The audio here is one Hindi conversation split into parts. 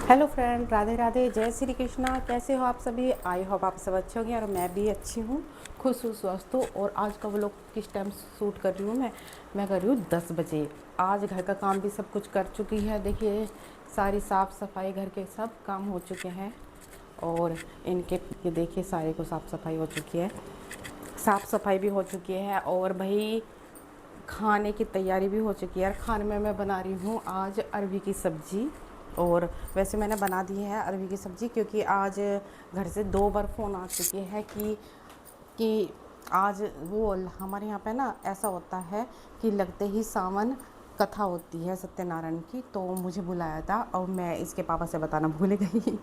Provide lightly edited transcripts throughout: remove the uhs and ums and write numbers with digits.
हेलो फ्रेंड, राधे राधे, जय श्री कृष्णा। कैसे हो आप सभी? आई होप आप सब अच्छे होंगे और मैं भी अच्छी हूँ, खुश हूँ, स्वस्थ हूँ। और आज का व्लॉग किस टाइम शूट कर रही हूँ मैं कर रही हूँ 10 बजे। आज घर का काम भी सब कुछ कर चुकी है। देखिए सारी साफ़ सफाई, घर के सब काम हो चुके हैं और इनके ये देखिए सारे को साफ़ सफाई हो चुकी है, साफ़ सफाई भी हो चुकी है और भाई खाने की तैयारी भी हो चुकी है। खाने में मैं बना रही हूँ आज अरबी की सब्ज़ी। और वैसे मैंने बना दी है अरबी की सब्ज़ी क्योंकि आज घर से 2 बार फ़ोन आ चुके हैं कि आज वो हमारे यहाँ पे ना ऐसा होता है कि लगते ही सावन कथा होती है सत्यनारायण की, तो मुझे बुलाया था और मैं इसके पापा से बताना भूल गई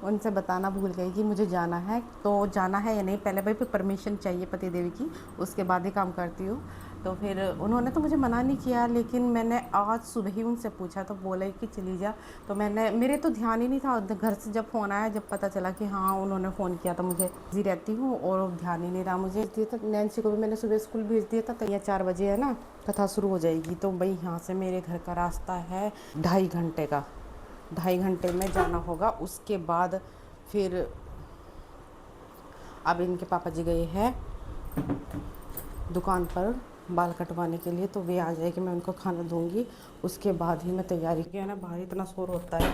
उनसे बताना भूल गई कि मुझे जाना है। तो जाना है या नहीं, पहले भाई परमिशन चाहिए पति देवी की, उसके बाद ही काम करती हूँ। तो फिर उन्होंने तो मुझे मना नहीं किया, लेकिन मैंने आज सुबह ही उनसे पूछा तो बोले कि चली जा। तो मेरे तो ध्यान ही नहीं था, घर से जब फ़ोन आया, जब पता चला कि हाँ उन्होंने फ़ोन किया, तो मुझे बिजी रहती हूँ और ध्यान ही नहीं रहा मुझे। दिया था नैन्सी को भी मैंने सुबह स्कूल भेज दिया था, तो यह 4 बजे है ना कथा शुरू हो जाएगी। तो भाई यहाँ से मेरे घर का रास्ता है 2.5 घंटे का, 2.5 घंटे में जाना होगा। उसके बाद फिर अब इनके पापा जी गए हैं दुकान पर बाल कटवाने के लिए, तो वे आ जाएगी, मैं उनको खाना दूंगी, उसके बाद ही मैं तैयारी किया ना। बाहर इतना शोर होता है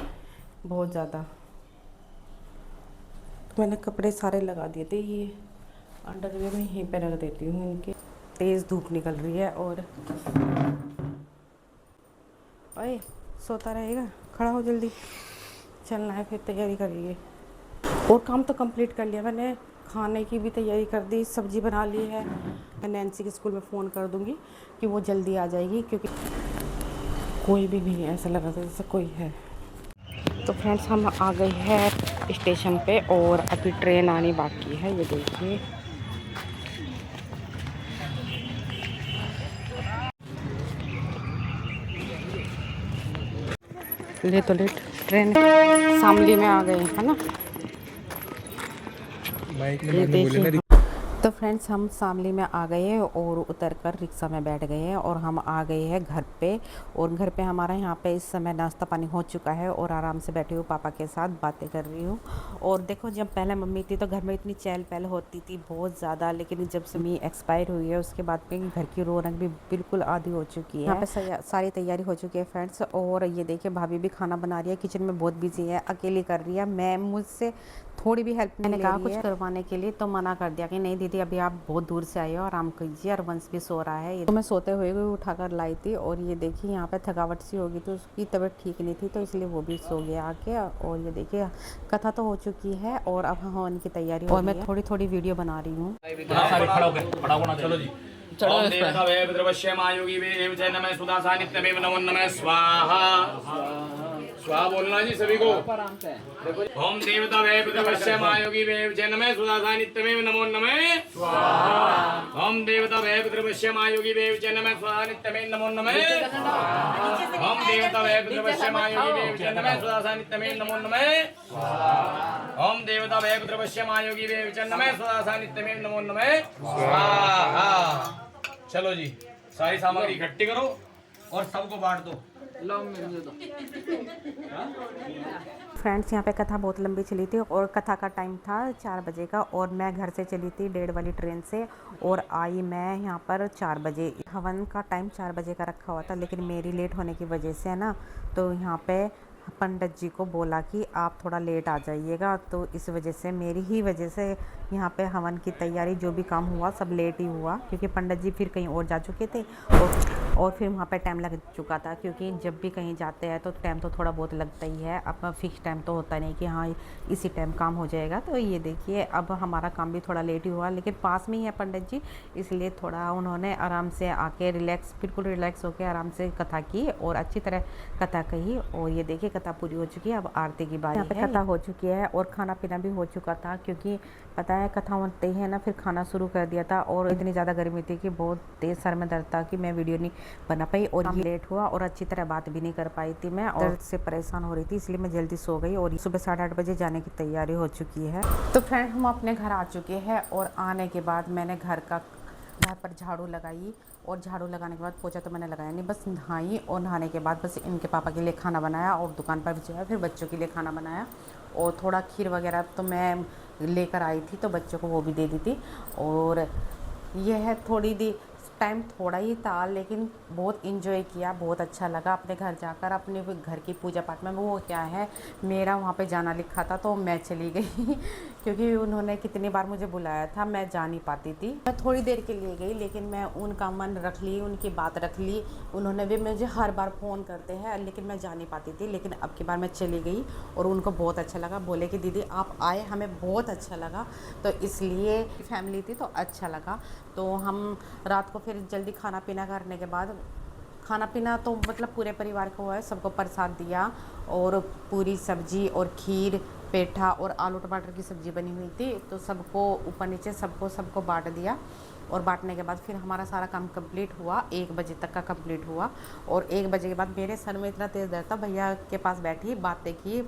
बहुत ज़्यादा, तो मैंने कपड़े सारे लगा दिए थे। ये अंडरवियर में यहीं पे रख देती हूँ, इनके तेज़ धूप निकल रही है। और ओए सोता रहेगा, खड़ा हो जल्दी, चलना है, फिर तैयारी करिए। और काम तो कंप्लीट कर लिया मैंने, खाने की भी तैयारी कर दी, सब्ज़ी बना ली है। मैं नैन्सी के स्कूल में फ़ोन कर दूँगी कि वो जल्दी आ जाएगी, क्योंकि कोई भी नहीं है, ऐसा लगा था जैसे कोई है। तो फ्रेंड्स हम आ गए हैं स्टेशन पे और अभी ट्रेन आनी बाकी है। ये देखिए लेट ट्रेन शामली में आ गए हैं ना। ये देखिए तो फ्रेंड्स हम शामली में आ गए हैं और उतरकर रिक्शा में बैठ गए हैं और हम आ गए हैं घर पे। और घर पे हमारा यहाँ पे इस समय नाश्ता पानी हो चुका है और आराम से बैठी हूँ, पापा के साथ बातें कर रही हूँ। और देखो जब पहले मम्मी थी तो घर में इतनी चहल पहल होती थी बहुत ज़्यादा, लेकिन जब से मम्मी एक्सपायर हुई है उसके बाद पे घर की रौनक भी बिल्कुल आधी हो चुकी है। यहाँ पे सारी तैयारी हो चुकी है फ्रेंड्स। और ये देखिए भाभी भी खाना बना रही है, किचन में बहुत बिजी है, अकेली कर रही है। मैं मुझसे थोड़ी भी हेल्प नहीं ले रही है। मैंने कहा कुछ करवाने के लिए, तो मना कर दिया कि नहीं दीदी अभी आप बहुत दूर से आए हो, आराम कीजिए। और वंश भी सो रहा है, ये तो मैं सोते हुए भी उठाकर लाई थी। और ये देखिए यहाँ पे थकावट सी होगी, तो उसकी तबीयत ठीक नहीं थी, तो इसलिए वो भी सो गया आके। और ये देखिए कथा तो हो चुकी है और अब हवन की तैयारी और मैं थोड़ी थोड़ी वीडियो बना रही हूँ। चलो जी। ओम देवतावे पितृवश्यमायोगी वेव च नमः सुधा सानित्यमेव नमो नमः स्वाहा। स्वाहा बोलना जी सभी को। ओम देवतावे पितृवश्यमायोगी वेव च नमः सुधा सानित्यमेव नमो नमः स्वाहा। ओम देवतावे पितृवश्यमायोगी वेव च नमः सुधा सानित्यमेव नमो नमः। ओम देवतावे पितृवश्यमायोगी वेव च नमः सुधा सानित्यमेव नमो नमः स्वाहा। ओम देवतावे पितृवश्यमायोगी वेव च नमः सुधा सानित्यमेव नमो नमः स्वाहा। चलो जी, सारी सामग्री इकट्ठी करो और सबको बांट दो। फ्रेंड्स यहाँ पे कथा बहुत लंबी चली थी और कथा का टाइम था 4 बजे का, और मैं घर से चली थी 1:30 वाली ट्रेन से और आई मैं यहाँ पर 4 बजे। हवन का टाइम 4 बजे का रखा हुआ था, लेकिन मेरी लेट होने की वजह से है ना, तो यहाँ पे पंडित जी को बोला कि आप थोड़ा लेट आ जाइएगा। तो इस वजह से, मेरी ही वजह से यहाँ पे हवन की तैयारी जो भी काम हुआ सब लेट ही हुआ, क्योंकि पंडित जी फिर कहीं और जा चुके थे और फिर वहाँ पे टाइम लग चुका था। क्योंकि जब भी कहीं जाते हैं तो टाइम तो थोड़ा बहुत लगता ही है, अपना फिक्स टाइम तो होता नहीं कि हाँ इसी टाइम काम हो जाएगा। तो ये देखिए अब हमारा काम भी थोड़ा लेट ही हुआ, लेकिन पास में ही है पंडित जी, इसलिए थोड़ा उन्होंने आराम से आके बिल्कुल रिलैक्स होकर आराम से कथा की और अच्छी तरह कथा कही। और ये देखिए कथा पूरी हो चुकी है, अब आरती की बारी है। यहाँ पे कथा हो चुकी है और खाना पीना भी हो चुका था, क्योंकि पता है कथा होते ही है ना फिर खाना शुरू कर दिया था। और इतनी ज़्यादा गर्मी थी कि बहुत तेज़ सर में दर्द था कि मैं वीडियो नहीं बना पाई और ये लेट हुआ और अच्छी तरह बात भी नहीं कर पाई थी मैं, और दर्द से परेशान हो रही थी, इसलिए मैं जल्दी सो गई। और सुबह 8:30 बजे जाने की तैयारी हो चुकी है। तो फ्रेंड हम अपने घर आ चुके हैं और आने के बाद मैंने घर का घर पर झाड़ू लगाई, और झाड़ू लगाने के बाद पोछा तो मैंने लगाया नहीं, बस नहाई, और नहाने के बाद बस इनके पापा के लिए खाना बनाया और दुकान पर भिजवाया, फिर बच्चों के लिए खाना बनाया, और थोड़ा खीर वगैरह तो मैं लेकर आई थी तो बच्चों को वो भी दे दी थी। और यह थोड़ी दी टाइम थोड़ा ही था, लेकिन बहुत इन्जॉय किया, बहुत अच्छा लगा अपने घर जाकर। अपने घर की पूजा पाठ में वो क्या है, मेरा वहाँ पे जाना लिखा था तो मैं चली गई क्योंकि उन्होंने कितनी बार मुझे बुलाया था, मैं जा नहीं पाती थी। मैं थोड़ी देर के लिए गई, लेकिन मैं उनका मन रख ली, उनकी बात रख ली। उन्होंने भी मुझे हर बार फ़ोन करते हैं, लेकिन मैं जा नहीं पाती थी, लेकिन अब की बार मैं चली गई और उनको बहुत अच्छा लगा। बोले कि दीदी आप आए, हमें बहुत अच्छा लगा, तो इसलिए फैमिली थी तो अच्छा लगा। तो हम रात को फिर जल्दी खाना पीना करने के बाद, खाना पीना तो मतलब पूरे परिवार को हुआ है, सबको प्रसाद दिया, और पूरी सब्जी और खीर, पेठा और आलू टमाटर की सब्ज़ी बनी हुई थी, तो सबको ऊपर नीचे सबको बांट दिया। और बांटने के बाद फिर हमारा सारा काम कंप्लीट हुआ, 1 बजे तक का कंप्लीट हुआ। और 1 बजे के बाद मेरे सर में इतना तेज़ दर्द था, भैया के पास बैठी बातें की,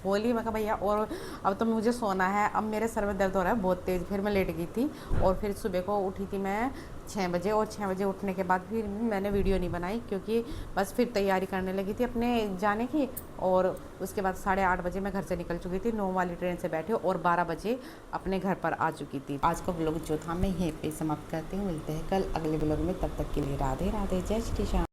बोली, मैं कहा भैया और अब तो मुझे सोना है, अब मेरे सर में दर्द हो रहा है बहुत तेज़। फिर मैं लेट गई थी, और फिर सुबह को उठी थी मैं 6 बजे, और 6 बजे उठने के बाद फिर मैंने वीडियो नहीं बनाई, क्योंकि बस फिर तैयारी करने लगी थी अपने जाने की। और उसके बाद 8:30 बजे मैं घर से निकल चुकी थी, 9 वाली ट्रेन से बैठी, और 12 बजे अपने घर पर आ चुकी थी। आज का व्लॉग जो था मैं यहीं पे समाप्त करती हूँ, मिलते हैं कल अगले व्लॉग में, तब तक के लिए राधे राधे, जय श्री श्याम।